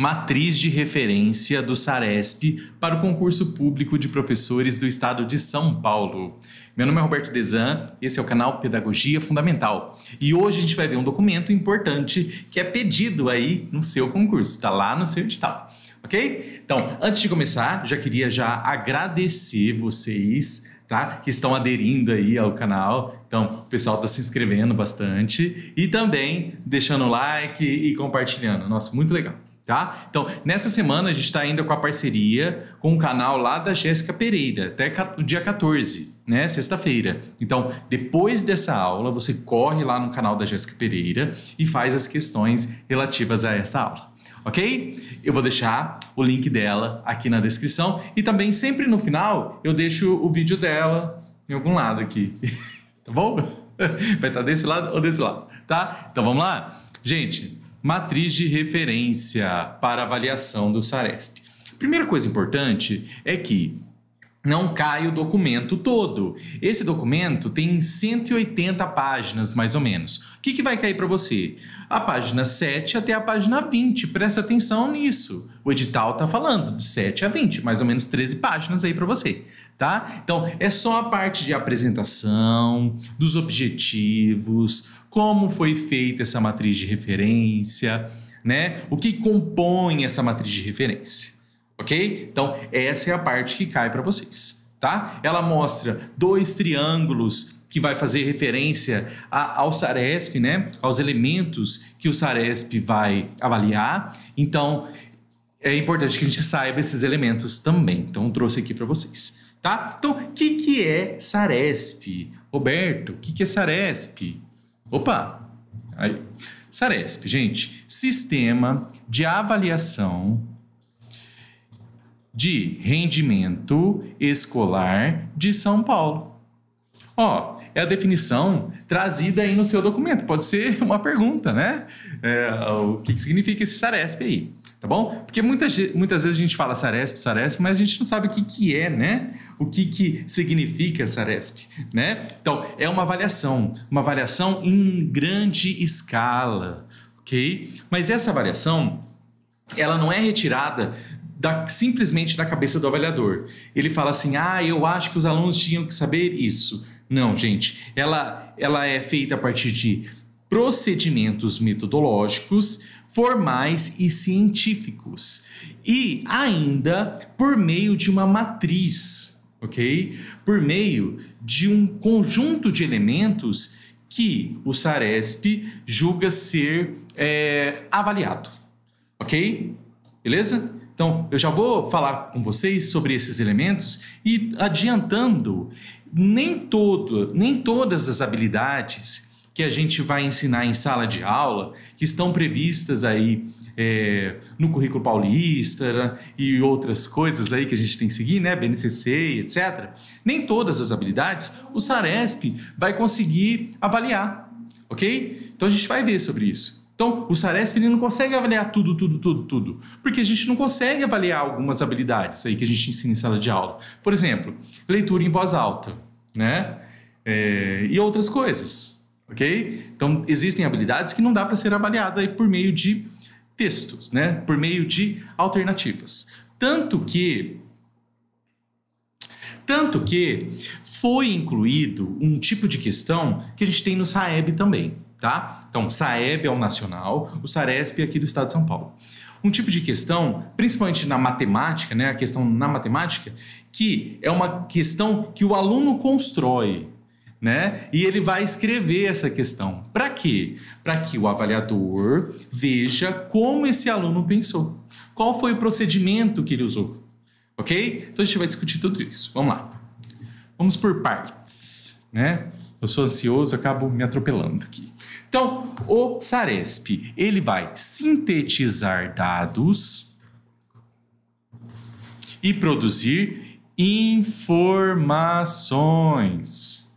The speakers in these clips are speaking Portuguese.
Matriz de referência do SARESP para o concurso público de professores do estado de São Paulo. Meu nome é Roberto Desan, esse é o canal Pedagogia Fundamental. E hoje a gente vai ver um documento importante que é pedido aí no seu concurso, está lá no seu edital. Ok? Então, antes de começar, já queria agradecer vocês, tá? Que estão aderindo aí ao canal. Então, o pessoal está se inscrevendo bastante e também deixando o like e compartilhando. Nossa, muito legal. Tá? Então, nessa semana a gente está ainda com a parceria com o canal lá da Jéssica Pereira, até o dia 14, né? Sexta-feira. Então, depois dessa aula, você corre lá no canal da Jéssica Pereira e faz as questões relativas a essa aula. Ok? Eu vou deixar o link dela aqui na descrição e também sempre no final eu deixo o vídeo dela em algum lado aqui. Tá bom? Vai estar desse lado ou desse lado, tá? Então, vamos lá? Gente... Matriz de referência para avaliação do SARESP. Primeira coisa importante é que não cai o documento todo. Esse documento tem 180 páginas, mais ou menos. O que vai cair para você? A página 7 até a página 20. Presta atenção nisso. O edital está falando de 7 a 20, mais ou menos 13 páginas aí para você. Tá? Então, é só a parte de apresentação, dos objetivos, como foi feita essa matriz de referência, né? O que compõe essa matriz de referência, ok? Então, essa é a parte que cai para vocês, tá? Ela mostra 2 triângulos que vai fazer referência ao SARESP, né? Aos elementos que o SARESP vai avaliar. Então, é importante que a gente saiba esses elementos também. Então, eu trouxe aqui para vocês. Tá? Então, o que é SARESP? Roberto, o que é SARESP? Opa! Aí. SARESP, gente, Sistema de Avaliação de Rendimento Escolar de São Paulo. Ó, é a definição trazida aí no seu documento. Pode ser uma pergunta, né? O que significa esse SARESP aí? Tá bom? Porque muitas vezes a gente fala SARESP, mas a gente não sabe o que é, né? O que significa SARESP, né? Então, é uma avaliação em grande escala, ok? Mas essa avaliação, ela não é retirada simplesmente da cabeça do avaliador. Ele fala assim, eu acho que os alunos tinham que saber isso. Não, gente, ela é feita a partir de procedimentos metodológicos, formais e científicos. E ainda por meio de uma matriz, ok? Por meio de um conjunto de elementos que o SARESP julga ser avaliado, ok? Beleza? Então, eu já vou falar com vocês sobre esses elementos e adiantando, nem todas as habilidades que a gente vai ensinar em sala de aula, que estão previstas aí no currículo paulista e outras coisas aí que a gente tem que seguir, né, BNCC, etc. Nem todas as habilidades o SARESP vai conseguir avaliar, ok? Então a gente vai ver sobre isso. Então o SARESP ele não consegue avaliar tudo, porque a gente não consegue avaliar algumas habilidades aí que a gente ensina em sala de aula. Por exemplo, leitura em voz alta, né? E outras coisas. Ok? Então, existem habilidades que não dá para ser avaliada aí por meio de textos, né? Por meio de alternativas. Tanto que foi incluído um tipo de questão que a gente tem no SAEB também, tá? Então, SAEB é o nacional, o SARESP é aqui do estado de São Paulo. Um tipo de questão, principalmente na matemática, né? A questão na matemática, que é uma questão que o aluno constrói, né? E ele vai escrever essa questão. Para quê? Para que o avaliador veja como esse aluno pensou. Qual foi o procedimento que ele usou. Ok? Então a gente vai discutir tudo isso. Vamos lá. Vamos por partes, né? Eu sou ansioso, acabo me atropelando aqui. Então, o SARESP, ele vai sintetizar dados e produzir informações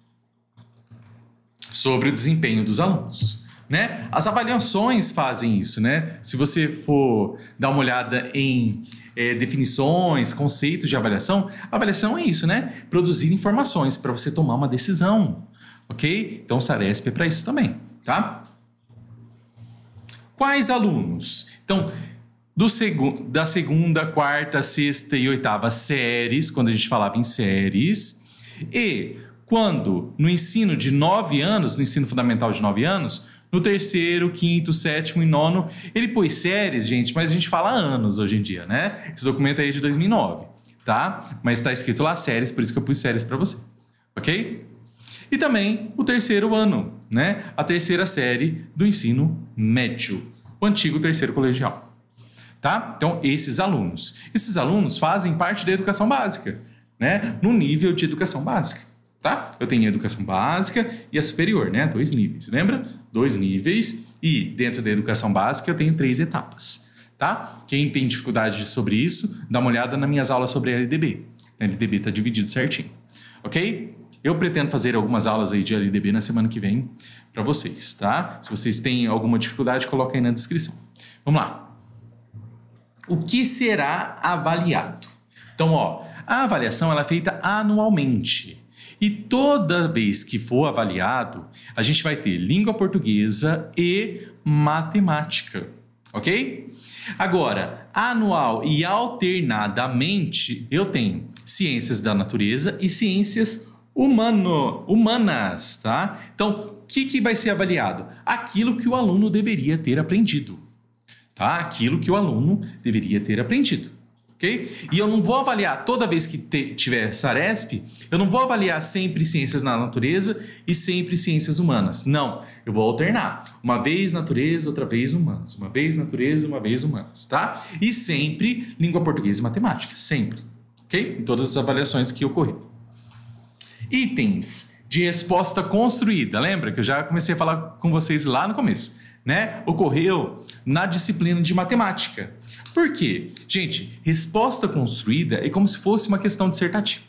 sobre o desempenho dos alunos, né? As avaliações fazem isso, né? Se você for dar uma olhada em definições, conceitos de avaliação, a avaliação é isso, né? Produzir informações para você tomar uma decisão, ok? Então o SARESP é para isso também, tá? Quais alunos? Então, da segunda, quarta, sexta e oitava séries, quando a gente falava em séries, e quando no ensino de 9 anos, no ensino fundamental de 9 anos, no terceiro, quinto, sétimo e nono, ele pôs séries, gente, mas a gente fala anos hoje em dia, né? Esse documento aí é de 2009, tá? Mas está escrito lá séries, por isso que eu pus séries para você, ok? E também o terceiro ano, né? A terceira série do ensino médio, o antigo terceiro colegial, tá? Então, esses alunos fazem parte da educação básica, né? No nível de educação básica. Tá? Eu tenho a educação básica e a superior, né? 2 níveis, lembra? 2 níveis e dentro da educação básica eu tenho 3 etapas, tá? Quem tem dificuldade sobre isso, dá uma olhada nas minhas aulas sobre a LDB. A LDB está dividido certinho, ok? Eu pretendo fazer algumas aulas aí de LDB na semana que vem para vocês, tá? Se vocês têm alguma dificuldade, coloca aí na descrição. Vamos lá. O que será avaliado? Então, ó, a avaliação ela é feita anualmente. E toda vez que for avaliado, a gente vai ter língua portuguesa e matemática, ok? Agora, anual e alternadamente, eu tenho ciências da natureza e ciências humanas, tá? Então, o que vai ser avaliado? Aquilo que o aluno deveria ter aprendido, tá? Aquilo que o aluno deveria ter aprendido. Okay? E eu não vou avaliar toda vez que tiver SARESP, eu não vou avaliar sempre ciências na natureza e sempre ciências humanas. Não, eu vou alternar. Uma vez natureza, outra vez humanas. Uma vez natureza, uma vez humanas, tá? E sempre língua portuguesa e matemática, sempre. Ok? Em todas as avaliações que ocorreram. Itens de resposta construída. Lembra que eu já comecei a falar com vocês lá no começo, né? Ocorreu na disciplina de matemática. Por quê? Gente, resposta construída é como se fosse uma questão dissertativa,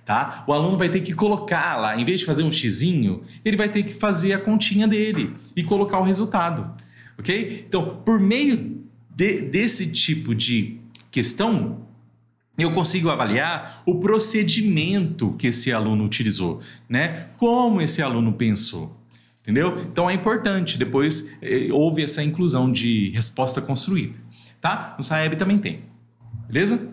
tá? O aluno vai ter que colocar lá, em vez de fazer um xizinho, ele vai ter que fazer a continha dele e colocar o resultado, ok? Então, por meio desse tipo de questão, eu consigo avaliar o procedimento que esse aluno utilizou, né? Como esse aluno pensou. Entendeu? Então é importante, depois houve essa inclusão de resposta construída, tá? No SAEB também tem, beleza?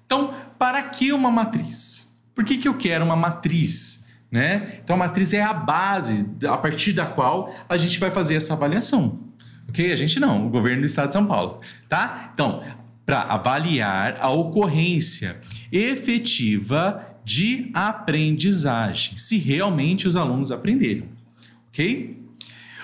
Então, para que uma matriz? Por que eu quero uma matriz, né? Então a matriz é a base a partir da qual a gente vai fazer essa avaliação, ok? A gente não, o governo do estado de São Paulo, tá? Então, para avaliar a ocorrência efetiva de aprendizagem, se realmente os alunos aprenderam, ok?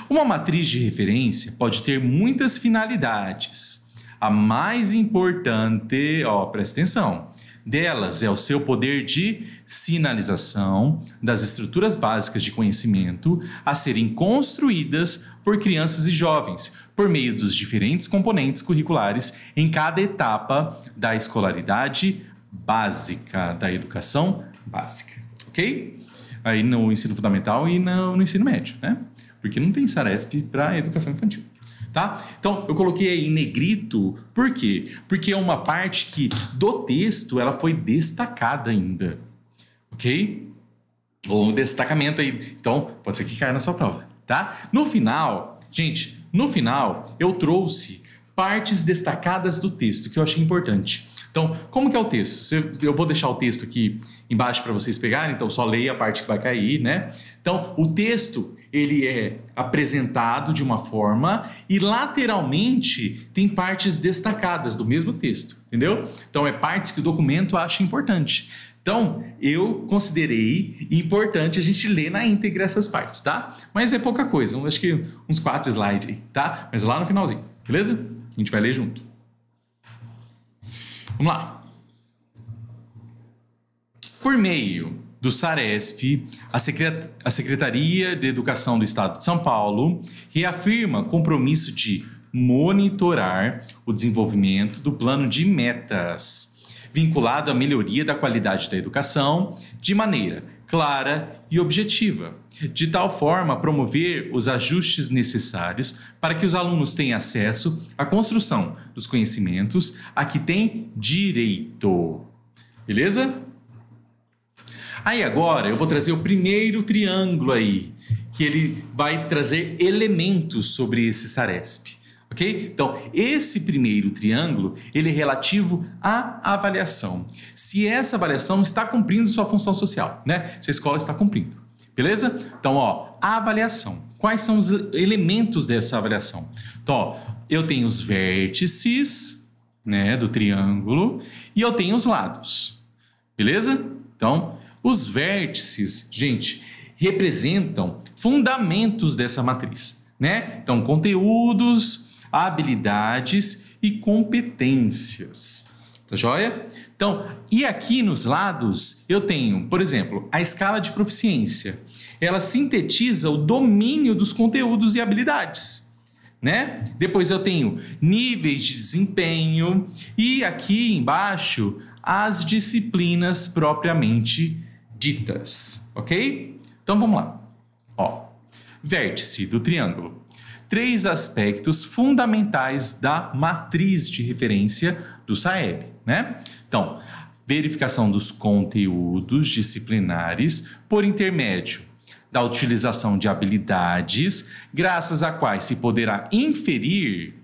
Uma matriz de referência pode ter muitas finalidades. A mais importante, presta atenção, delas é o seu poder de sinalização das estruturas básicas de conhecimento a serem construídas por crianças e jovens, por meio dos diferentes componentes curriculares em cada etapa da escolaridade básica, da educação básica, ok? Aí no ensino fundamental e no ensino médio, né? Porque não tem SARESP para educação infantil, tá? Então, eu coloquei aí em negrito, por quê? Porque é uma parte que do texto ela foi destacada ainda, ok? Ou um destacamento aí, então pode ser que caia na sua prova, tá? No final, gente, eu trouxe partes destacadas do texto que eu achei importante. Então, como que é o texto? Eu vou deixar o texto aqui embaixo para vocês pegarem, então só leia a parte que vai cair, né? Então, o texto, ele é apresentado de uma forma e lateralmente tem partes destacadas do mesmo texto, entendeu? Então, é partes que o documento acha importante. Então, eu considerei importante a gente ler na íntegra essas partes, tá? Mas é pouca coisa, acho que uns 4 slides aí, tá? Mas lá no finalzinho, beleza? A gente vai ler junto. Vamos lá. Por meio do SARESP, a Secretaria de Educação do Estado de São Paulo reafirma compromisso de monitorar o desenvolvimento do plano de metas, vinculado à melhoria da qualidade da educação de maneira clara e objetiva, de tal forma a promover os ajustes necessários para que os alunos tenham acesso à construção dos conhecimentos a que têm direito. Beleza? Aí agora eu vou trazer o primeiro triângulo aí, que ele vai trazer elementos sobre esse SARESP, Ok? Então, esse primeiro triângulo, ele é relativo à avaliação. Se essa avaliação está cumprindo sua função social, né? Se a escola está cumprindo. Beleza? Então, ó, a avaliação. Quais são os elementos dessa avaliação? Então, ó, eu tenho os vértices, né, do triângulo e eu tenho os lados. Beleza? Então, os vértices, gente, representam fundamentos dessa matriz, né? Então, conteúdos, habilidades e competências. Tá joia? Então, e aqui nos lados eu tenho, por exemplo, a escala de proficiência. Ela sintetiza o domínio dos conteúdos e habilidades, né? Depois eu tenho níveis de desempenho e aqui embaixo as disciplinas propriamente ditas, ok? Então vamos lá. Ó, vértice do triângulo. 3 aspectos fundamentais da matriz de referência do SAEB, né? Então, verificação dos conteúdos disciplinares por intermédio da utilização de habilidades, graças a quais se poderá inferir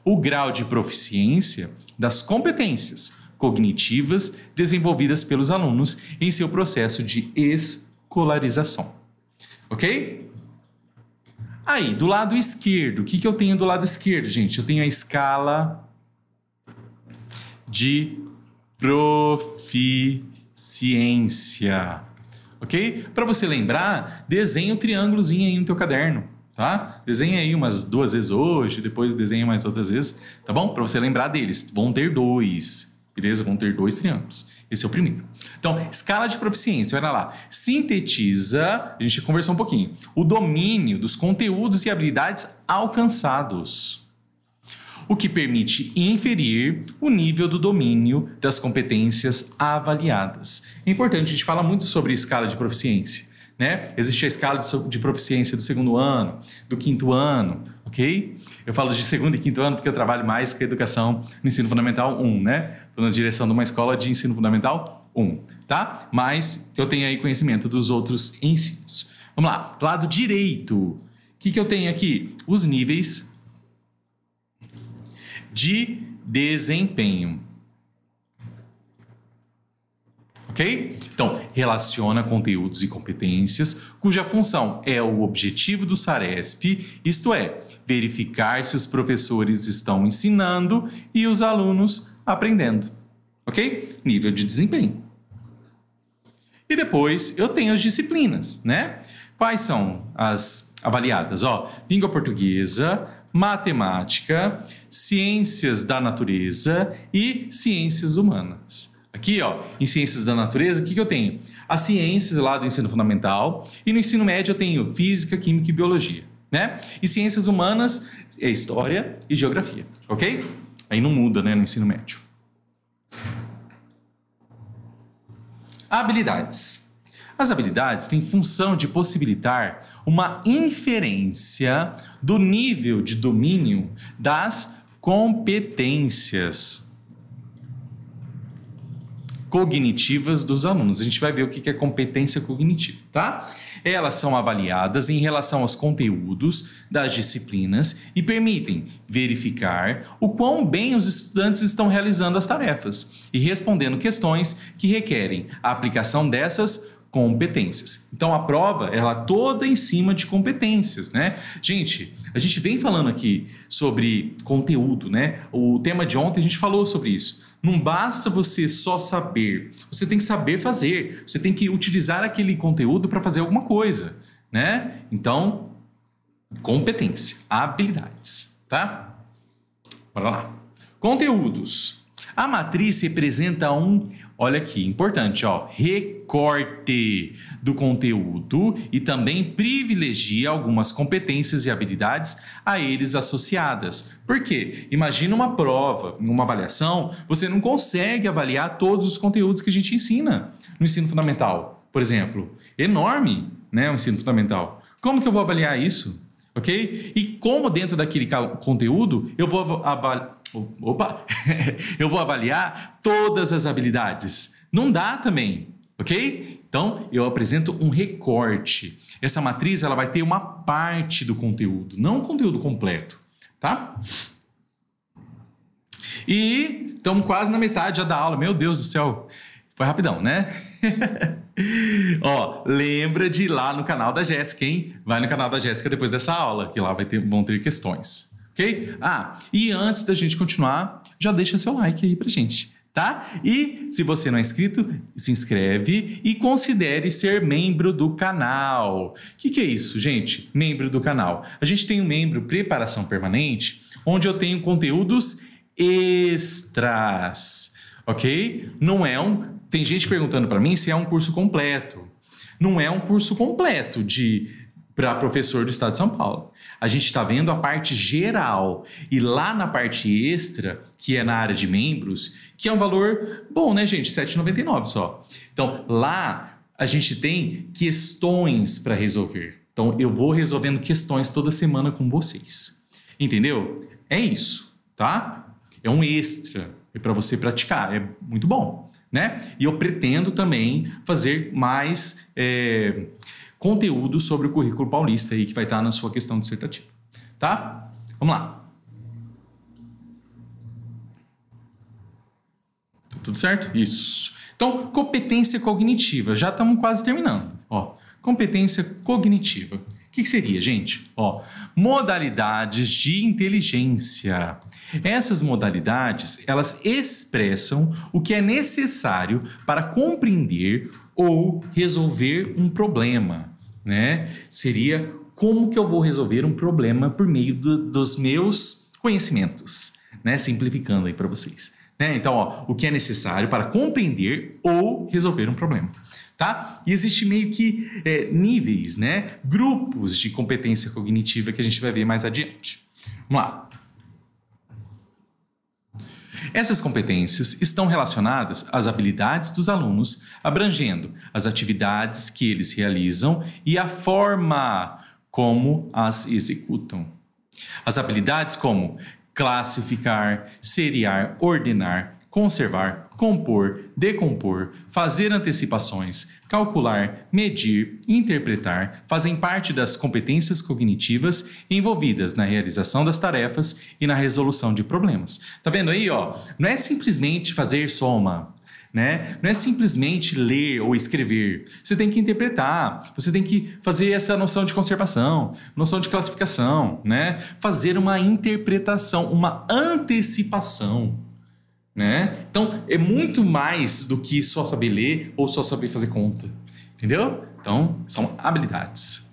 o grau de proficiência das competências cognitivas desenvolvidas pelos alunos em seu processo de escolarização. Ok? Aí, do lado esquerdo, o que eu tenho do lado esquerdo, gente? Eu tenho a escala de proficiência, ok? Para você lembrar, desenha o triângulozinho aí no teu caderno, tá? Desenha aí umas 2 vezes hoje, depois desenha mais outras vezes, tá bom? Para você lembrar deles. Vão ter 2, beleza? Vão ter 2 triângulos. Esse é o primeiro. Então, escala de proficiência, olha lá. Sintetiza, a gente conversou um pouquinho, o domínio dos conteúdos e habilidades alcançados, o que permite inferir o nível do domínio das competências avaliadas. É importante, a gente fala muito sobre escala de proficiência, né? Existe a escala de proficiência do 2º ano, do 5º ano, ok? Eu falo de 2º e 5º ano porque eu trabalho mais com a educação no ensino fundamental 1, né? Estou na direção de uma escola de ensino fundamental 1, tá? Mas eu tenho aí conhecimento dos outros ensinos. Vamos lá, lado direito. O que eu tenho aqui? Os níveis de desempenho. Ok? Então, relaciona conteúdos e competências, cuja função é o objetivo do SARESP, isto é, verificar se os professores estão ensinando e os alunos aprendendo. Ok? Nível de desempenho. E depois eu tenho as disciplinas, né? Quais são as avaliadas? Ó, língua portuguesa, matemática, ciências da natureza e ciências humanas. Aqui, ó, em ciências da natureza, o que eu tenho? As ciências lá do ensino fundamental e no ensino médio eu tenho física, química e biologia, né? E ciências humanas é história e geografia, ok? Aí não muda, né, no ensino médio. Habilidades. As habilidades têm função de possibilitar uma inferência do nível de domínio das competências cognitivas dos alunos. A gente vai ver o que é competência cognitiva, tá? Elas são avaliadas em relação aos conteúdos das disciplinas e permitem verificar o quão bem os estudantes estão realizando as tarefas e respondendo questões que requerem a aplicação dessas competências. Então a prova, ela toda em cima de competências, né? Gente, a gente vem falando aqui sobre conteúdo, né? O tema de ontem a gente falou sobre isso. Não basta você só saber, você tem que saber fazer, você tem que utilizar aquele conteúdo para fazer alguma coisa, né? Então, competência, habilidades, tá? Bora lá. Conteúdos. A matriz representa olha aqui, importante, ó, recorte do conteúdo e também privilegia algumas competências e habilidades a eles associadas. Por quê? Imagina uma prova, uma avaliação, você não consegue avaliar todos os conteúdos que a gente ensina no ensino fundamental. Por exemplo, enorme, né, o ensino fundamental. Como que eu vou avaliar isso? Ok? E como dentro daquele conteúdo eu vou eu vou avaliar todas as habilidades. Não dá também, ok? Então, eu apresento um recorte. Essa matriz ela vai ter uma parte do conteúdo, não o conteúdo completo, tá? E estamos quase na metade já da aula. Meu Deus do céu, foi rapidão, né? Ó, lembra de ir lá no canal da Jéssica, hein? Vai no canal da Jéssica depois dessa aula, que lá vão ter questões, ok? E antes da gente continuar, já deixa seu like aí pra gente, tá? E se você não é inscrito, se inscreve e considere ser membro do canal. O que é isso, gente? Membro do canal. A gente tem um membro preparação permanente, onde eu tenho conteúdos extras, ok? Não é Tem gente perguntando para mim se é um curso completo. Não é um curso completo para professor do estado de São Paulo. A gente está vendo a parte geral. E lá na parte extra, que é na área de membros, que é um valor bom, né, gente? R$ 7,99 só. Então, lá a gente tem questões para resolver. Então, eu vou resolvendo questões toda semana com vocês. Entendeu? É isso, tá? É um extra. É para você praticar. É muito bom, né? E eu pretendo também fazer mais conteúdo sobre o currículo paulista aí que vai estar na sua questão dissertativa, tá? Vamos lá. Tudo certo? Isso. Então, competência cognitiva. Já estamos quase terminando. Ó, competência cognitiva. O que seria, gente? Ó, modalidades de inteligência. Essas modalidades, elas expressam o que é necessário para compreender ou resolver um problema, né? Seria como que eu vou resolver um problema por meio dos meus conhecimentos, né? Simplificando aí para vocês, né? Então, ó, o que é necessário para compreender ou resolver um problema. Tá? E existe meio que níveis, né? Grupos de competência cognitiva que a gente vai ver mais adiante. Vamos lá. Essas competências estão relacionadas às habilidades dos alunos, abrangendo as atividades que eles realizam e a forma como as executam. As habilidades como classificar, seriar, ordenar, conservar, compor, decompor, fazer antecipações, calcular, medir, interpretar, fazem parte das competências cognitivas envolvidas na realização das tarefas e na resolução de problemas. Tá vendo aí, ó? Não é simplesmente fazer soma, né? Não é simplesmente ler ou escrever. Você tem que interpretar, você tem que fazer essa noção de conservação, noção de classificação, né? Fazer uma interpretação, uma antecipação. Né? Então, é muito mais do que só saber ler ou só saber fazer conta, entendeu? Então, são habilidades.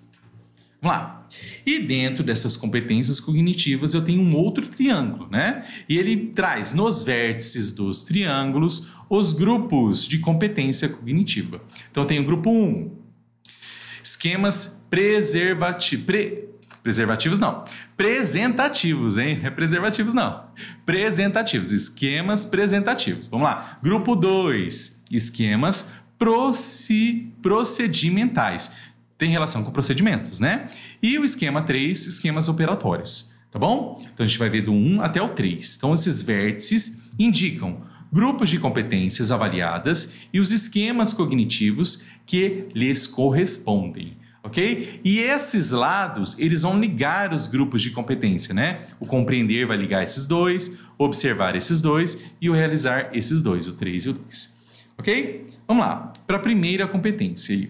Vamos lá. E dentro dessas competências cognitivas, eu tenho um outro triângulo, né? E ele traz nos vértices dos triângulos os grupos de competência cognitiva. Então, eu tenho o grupo 1, esquemas preservativos não. Presentativos, hein? Não é preservativos, não. Presentativos. Esquemas presentativos. Vamos lá. Grupo 2. Esquemas procedimentais. Tem relação com procedimentos, né? E o esquema 3, esquemas operatórios. Tá bom? Então, a gente vai ver do 1 até o 3. Então, esses vértices indicam grupos de competências avaliadas e os esquemas cognitivos que lhes correspondem. Ok? E esses lados, eles vão ligar os grupos de competência, né? O compreender vai ligar esses dois, o observar esses dois e o realizar esses dois, o 3 e o 2. Ok? Vamos lá, para a primeira competência.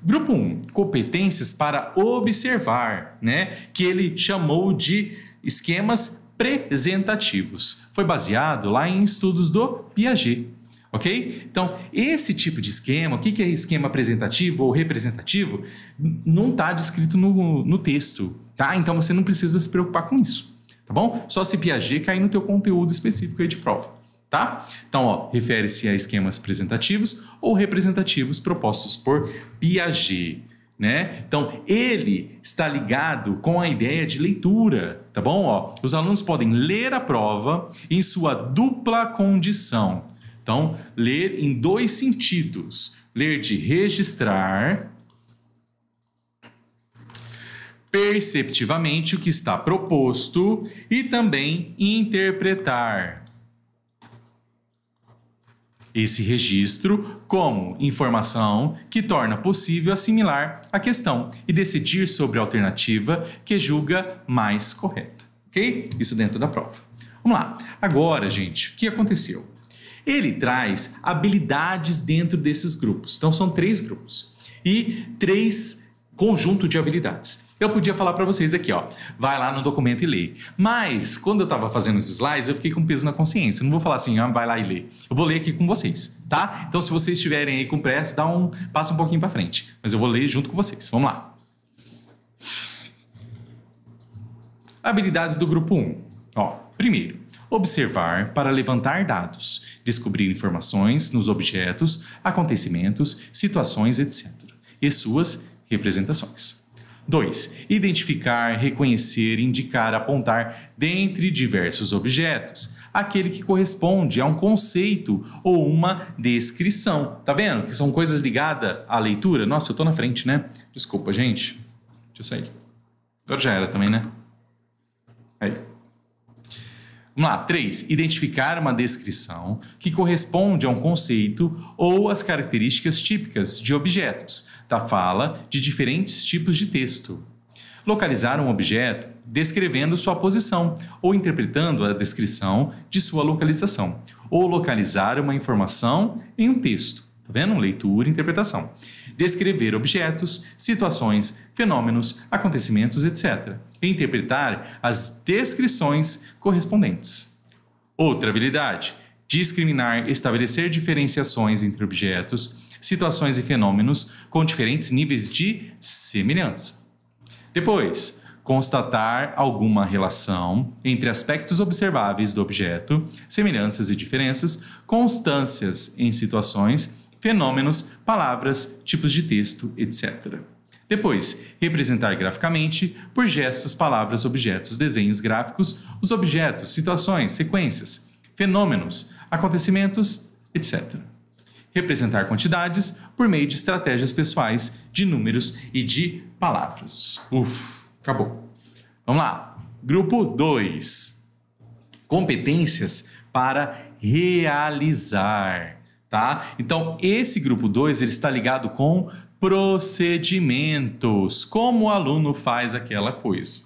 Grupo 1, competências para observar, né? Que ele chamou de esquemas presentativos. Foi baseado lá em estudos do Piaget. Ok? Então, esse tipo de esquema, o que é esquema apresentativo ou representativo, não está descrito no texto, tá? Então, você não precisa se preocupar com isso, tá bom? Só se Piaget cair no teu conteúdo específico aí de prova, tá? Então, ó, refere-se a esquemas apresentativos ou representativos propostos por Piaget, né? Então, ele está ligado com a ideia de leitura, tá bom? Ó, os alunos podem ler a prova em sua dupla condição. Então, ler em dois sentidos. Ler de registrar perceptivamente o que está proposto e também interpretar esse registro como informação que torna possível assimilar a questão e decidir sobre a alternativa que julga mais correta. ok? Isso dentro da prova. Vamos lá. Agora, gente, o que aconteceu? Ele traz habilidades dentro desses grupos. Então, são 3 grupos e 3 conjuntos de habilidades. Eu podia falar para vocês aqui, ó, vai lá no documento e lê. Mas, quando eu estava fazendo os slides, eu fiquei com peso na consciência. Não vou falar assim, vai lá e lê. Eu vou ler aqui com vocês, tá? Então, se vocês estiverem aí com pressa, passa um pouquinho para frente. Mas eu vou ler junto com vocês. Vamos lá. Habilidades do grupo 1. Ó, primeiro, observar para levantar dados, descobrir informações nos objetos, acontecimentos, situações, etc. e suas representações. 2. Identificar, reconhecer, indicar, apontar dentre diversos objetos, aquele que corresponde a um conceito ou uma descrição. Tá vendo? Que são coisas ligadas à leitura. Nossa, eu tô na frente, né? Desculpa, gente. Deixa eu sair. Agora já era também, né? Aí. Vamos lá. 3. Identificar uma descrição que corresponde a um conceito ou as características típicas de objetos, da fala de diferentes tipos de texto. Localizar um objeto descrevendo sua posição ou interpretando a descrição de sua localização. Ou localizar uma informação em um texto. Tá vendo? Leitura e interpretação. Descrever objetos, situações, fenômenos, acontecimentos, etc. E interpretar as descrições correspondentes. Outra habilidade: discriminar, estabelecer diferenciações entre objetos, situações e fenômenos com diferentes níveis de semelhança. Depois, constatar alguma relação entre aspectos observáveis do objeto, semelhanças e diferenças, constâncias em situações, fenômenos, palavras, tipos de texto, etc. Depois, representar graficamente, por gestos, palavras, objetos, desenhos gráficos, os objetos, situações, sequências, fenômenos, acontecimentos, etc. Representar quantidades por meio de estratégias pessoais, de números e de palavras. Acabou. Vamos lá. Grupo 2. Competências para realizar. Tá? Então, esse grupo 2 ele está ligado com procedimentos. Como o aluno faz aquela coisa.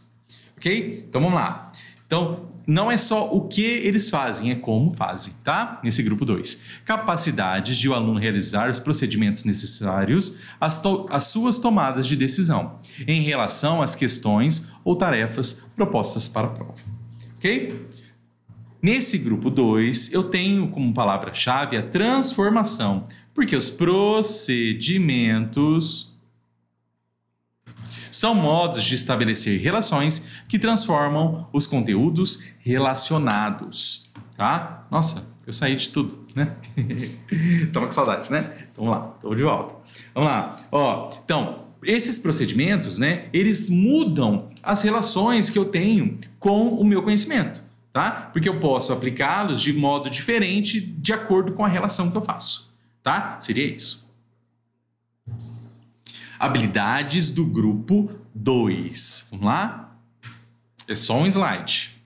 Ok? Então, vamos lá. Então, não é só o que eles fazem, é como fazem, tá? Nesse grupo 2. Capacidades de o aluno realizar os procedimentos necessários às suas tomadas de decisão, em relação às questões ou tarefas propostas para a prova. Ok? Nesse grupo 2, eu tenho como palavra-chave a transformação, porque os procedimentos são modos de estabelecer relações que transformam os conteúdos relacionados, tá? Nossa, eu saí de tudo, né? Tava com saudade, né? Então, vamos lá, tô de volta. Vamos lá. Ó, então, esses procedimentos, né, eles mudam as relações que eu tenho com o meu conhecimento, tá? Porque eu posso aplicá-los de modo diferente de acordo com a relação que eu faço, tá? Seria isso. Habilidades do grupo 2. Vamos lá? É só um slide.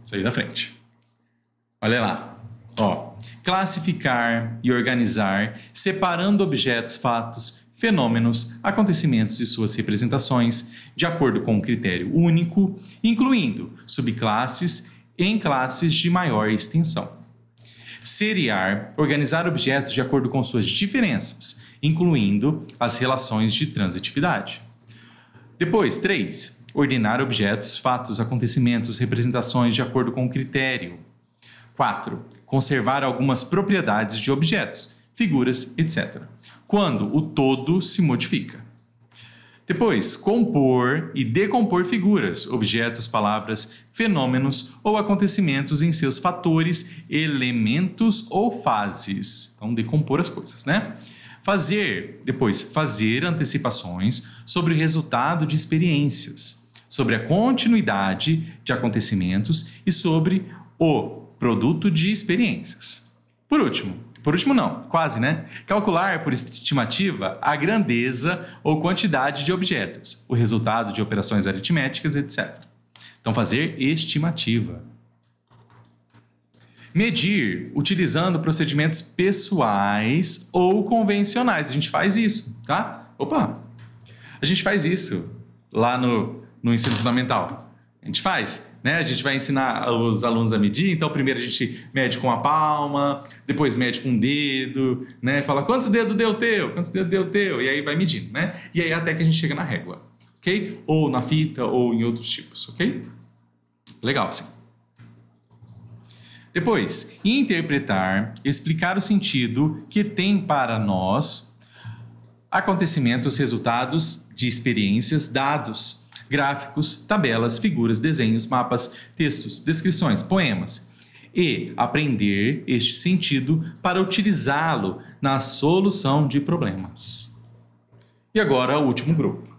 Isso aí da frente. Olha lá. Ó, classificar e organizar, separando objetos, fatos, fenômenos, acontecimentos e suas representações, de acordo com um critério único, incluindo subclasses em classes de maior extensão. Seriar, organizar objetos de acordo com suas diferenças, incluindo as relações de transitividade. Depois, 3. Ordenar objetos, fatos, acontecimentos, representações de acordo com o critério. 4. Conservar algumas propriedades de objetos, figuras, etc., quando o todo se modifica. Depois, compor e decompor figuras, objetos, palavras, fenômenos ou acontecimentos em seus fatores, elementos ou fases. Então, decompor as coisas, né? Fazer antecipações sobre o resultado de experiências, sobre a continuidade de acontecimentos e sobre o produto de experiências. Por último não, quase, né? Calcular por estimativa a grandeza ou quantidade de objetos, o resultado de operações aritméticas, etc. Então, fazer estimativa. Medir, utilizando procedimentos pessoais ou convencionais. A gente faz isso, tá? A gente faz isso lá no ensino fundamental. gente faz, né? A gente vai ensinar os alunos a medir, então primeiro a gente mede com a palma, depois mede com o dedo, né? Fala, quantos dedos deu teu? Quantos dedos deu teu? E aí vai medindo, né? E aí até que a gente chega na régua, ok? Ou na fita, ou em outros tipos, ok? Legal, sim. Depois, interpretar, explicar o sentido que tem para nós acontecimentos, resultados de experiências, dados, gráficos, tabelas, figuras, desenhos, mapas, textos, descrições, poemas. E aprender este sentido para utilizá-lo na solução de problemas. E agora o último grupo.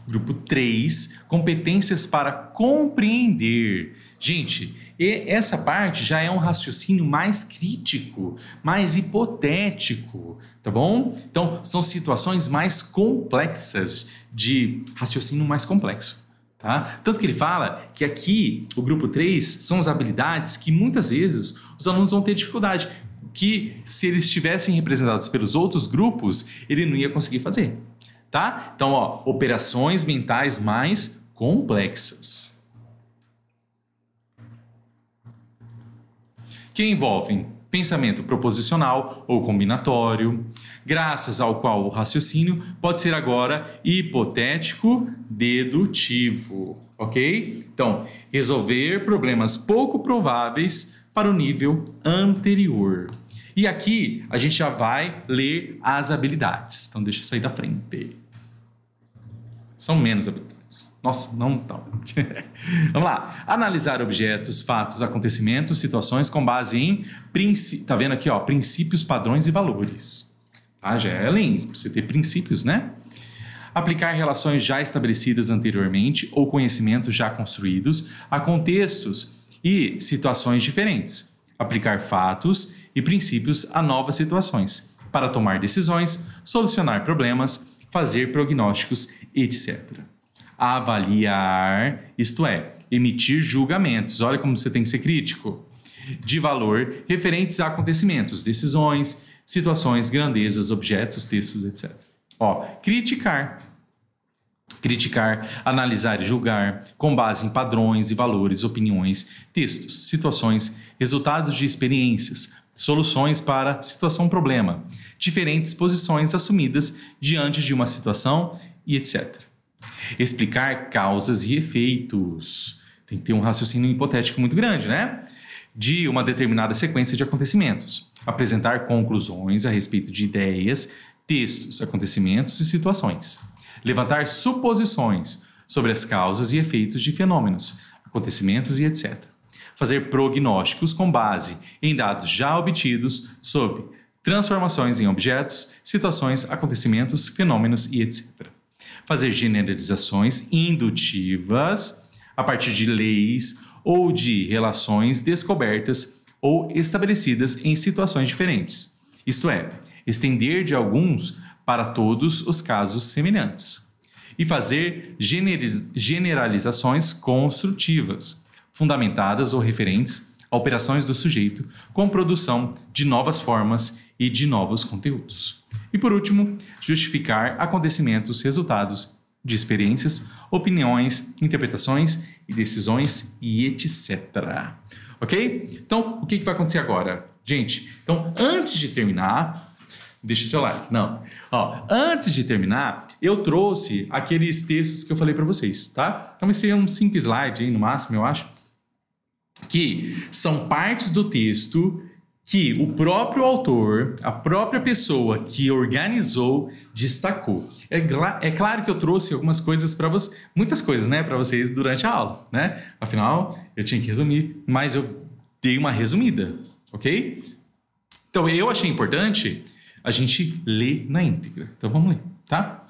Grupo 3, competências para compreender. Gente, essa parte já é um raciocínio mais crítico, mais hipotético, tá bom? Então, são situações mais complexas, de raciocínio mais complexo, tá? Tanto que ele fala que aqui, o grupo 3, são as habilidades que muitas vezes os alunos vão ter dificuldade, que se eles estivessem representados pelos outros grupos, ele não ia conseguir fazer. Tá? Então, ó, operações mentais mais complexas. Que envolvem pensamento proposicional ou combinatório, graças ao qual o raciocínio pode ser agora hipotético dedutivo, ok? Então, resolver problemas pouco prováveis para o nível anterior. E aqui a gente já vai ler as habilidades. Então, deixa eu sair da frente. São menos habilidades. Nossa, não estão. Vamos lá. Analisar objetos, fatos, acontecimentos, situações com base em tá vendo aqui, ó, princípios, padrões e valores. Tá? Já é além, você ter princípios, né? Aplicar relações já estabelecidas anteriormente ou conhecimentos já construídos a contextos e situações diferentes. Aplicar fatos e princípios a novas situações para tomar decisões, solucionar problemas, fazer prognósticos, etc. Avaliar, isto é, emitir julgamentos, olha como você tem que ser crítico, de valor referentes a acontecimentos, decisões, situações, grandezas, objetos, textos, etc. Ó, criticar, analisar e julgar com base em padrões e valores, opiniões, textos, situações, resultados de experiências, soluções para situação-problema, diferentes posições assumidas diante de uma situação e etc. Explicar causas e efeitos. Tem que ter um raciocínio hipotético muito grande, né? De uma determinada sequência de acontecimentos. Apresentar conclusões a respeito de ideias, textos, acontecimentos e situações. Levantar suposições sobre as causas e efeitos de fenômenos, acontecimentos e etc. Fazer prognósticos com base em dados já obtidos sobre transformações em objetos, situações, acontecimentos, fenômenos e etc. Fazer generalizações indutivas a partir de leis ou de relações descobertas ou estabelecidas em situações diferentes. Isto é, estender de alguns para todos os casos semelhantes. E fazer generalizações construtivas, fundamentadas ou referentes a operações do sujeito com produção de novas formas e de novos conteúdos. E por último, justificar acontecimentos, resultados de experiências, opiniões, interpretações e decisões e etc. Ok? Então, o que vai acontecer agora? Gente, então, antes de terminar, deixa seu like. Não. Ó, antes de terminar, eu trouxe aqueles textos que eu falei para vocês, tá? Então, vai ser um 5 slides aí, no máximo, eu acho, que são partes do texto que o próprio autor, a própria pessoa que organizou, destacou. É claro que eu trouxe algumas coisas para vocês, muitas coisas, né, para vocês durante a aula, né? Afinal, eu tinha que resumir, mas eu dei uma resumida, ok? Então, eu achei importante a gente ler na íntegra. Então, vamos ler, tá?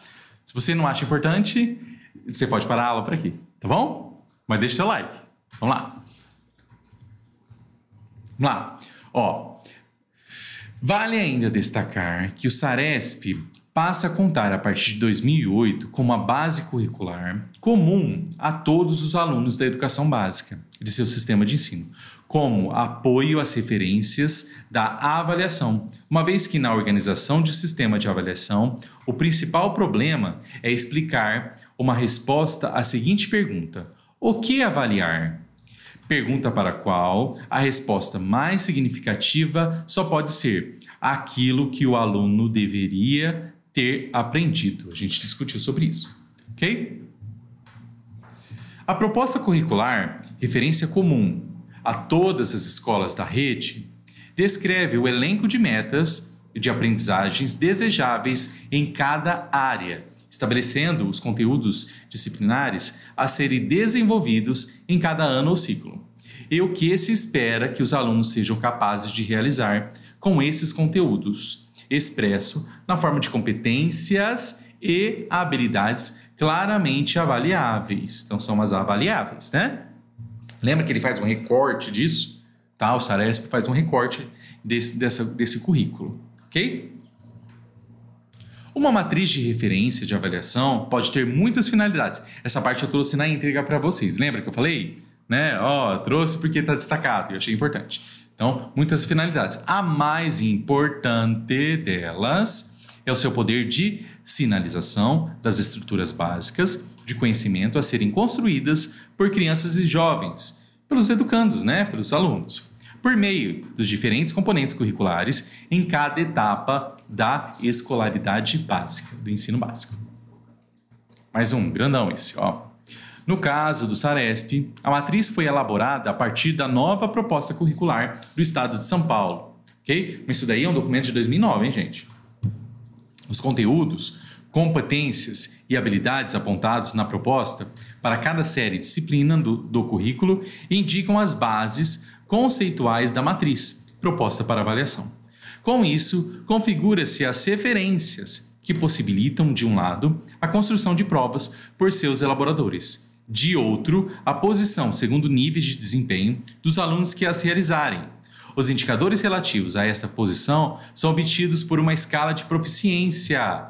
Se você não acha importante, você pode parar a aula por aqui, tá bom? Mas deixa seu like. Vamos lá. Vamos lá. Ó, vale ainda destacar que o SARESP passa a contar a partir de 2008 com uma base curricular comum a todos os alunos da educação básica de seu sistema de ensino, como apoio às referências da avaliação, uma vez que na organização de sistema de avaliação, o principal problema é explicar uma resposta à seguinte pergunta: O que avaliar? Pergunta para a qual a resposta mais significativa só pode ser aquilo que o aluno deveria ter aprendido. A gente discutiu sobre isso, ok? A proposta curricular, referência comum a todas as escolas da rede, descreve o elenco de metas e de aprendizagens desejáveis em cada área, estabelecendo os conteúdos disciplinares a serem desenvolvidos em cada ano ou ciclo, e o que se espera que os alunos sejam capazes de realizar com esses conteúdos, expresso na forma de competências e habilidades claramente avaliáveis. Então, são as avaliáveis, né? Lembra que ele faz um recorte disso? Tá? O SARESP faz um recorte desse currículo, ok? Uma matriz de referência de avaliação pode ter muitas finalidades. Essa parte eu trouxe na íntegra para vocês. Lembra que eu falei? Né? Trouxe porque está destacado e eu achei importante. Então, muitas finalidades. A mais importante delas é o seu poder de sinalização das estruturas básicas de conhecimento a serem construídas por crianças e jovens, pelos educandos, né? Pelos alunos, por meio dos diferentes componentes curriculares em cada etapa da escolaridade básica, do ensino básico. Mais um, grandão esse, ó. No caso do SARESP, a matriz foi elaborada a partir da nova proposta curricular do Estado de São Paulo, ok? Mas isso daí é um documento de 2009, hein, gente? Os conteúdos, competências e habilidades apontados na proposta para cada série e disciplina do currículo indicam as bases conceituais da matriz proposta para avaliação. Com isso, configura-se as referências que possibilitam, de um lado, a construção de provas por seus elaboradores, de outro, a posição segundo níveis de desempenho dos alunos que as realizarem. Os indicadores relativos a esta posição são obtidos por uma escala de proficiência,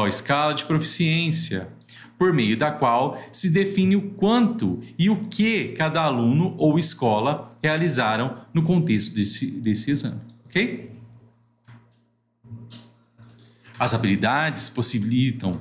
escala de proficiência, por meio da qual se define o quanto e o que cada aluno ou escola realizaram no contexto desse exame, ok? As habilidades possibilitam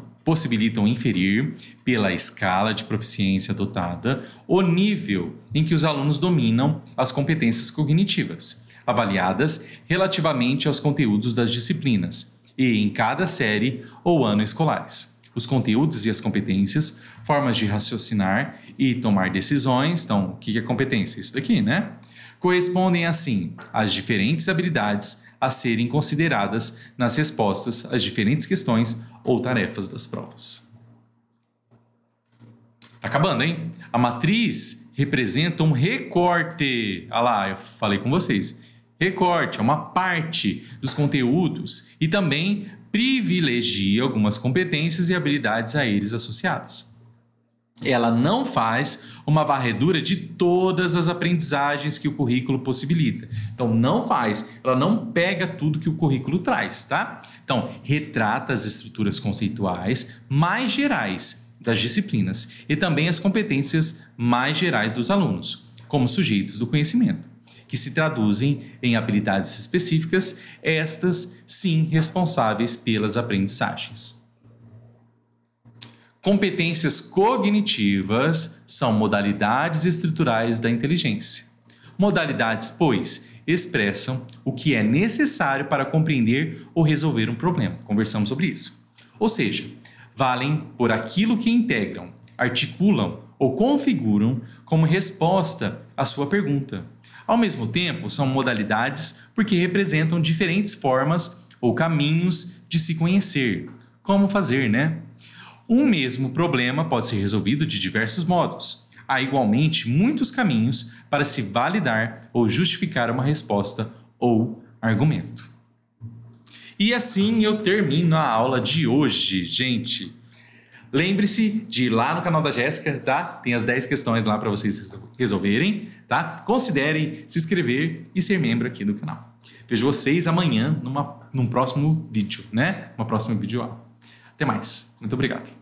inferir, pela escala de proficiência adotada, o nível em que os alunos dominam as competências cognitivas, avaliadas relativamente aos conteúdos das disciplinas, e em cada série ou ano escolares. Os conteúdos e as competências, formas de raciocinar e tomar decisões, então, o que é competência? Isso daqui, né? Correspondem, assim, às diferentes habilidades a serem consideradas nas respostas às diferentes questões ou tarefas das provas. Tá acabando, hein? A matriz representa um recorte. Ah lá, eu falei com vocês. Recorte é uma parte dos conteúdos e também privilegia algumas competências e habilidades a eles associadas. Ela não faz uma varredura de todas as aprendizagens que o currículo possibilita. Então, ela não pega tudo que o currículo traz, tá? Então, retrata as estruturas conceituais mais gerais das disciplinas e também as competências mais gerais dos alunos, como sujeitos do conhecimento, que se traduzem em habilidades específicas, estas sim responsáveis pelas aprendizagens. Competências cognitivas são modalidades estruturais da inteligência. Modalidades, pois, expressam o que é necessário para compreender ou resolver um problema. Conversamos sobre isso. Ou seja, valem por aquilo que integram, articulam ou configuram como resposta à sua pergunta. Ao mesmo tempo, são modalidades porque representam diferentes formas ou caminhos de se conhecer. Como fazer, né? Um mesmo problema pode ser resolvido de diversos modos. Há igualmente muitos caminhos para se validar ou justificar uma resposta ou argumento. E assim eu termino a aula de hoje, gente. Lembre-se de ir lá no canal da Jéssica, tá? Tem as 10 questões lá para vocês resolverem, tá? Considerem se inscrever e ser membro aqui do canal. Vejo vocês amanhã num próximo vídeo, né? Uma próxima videoaula. Até mais. Muito obrigado.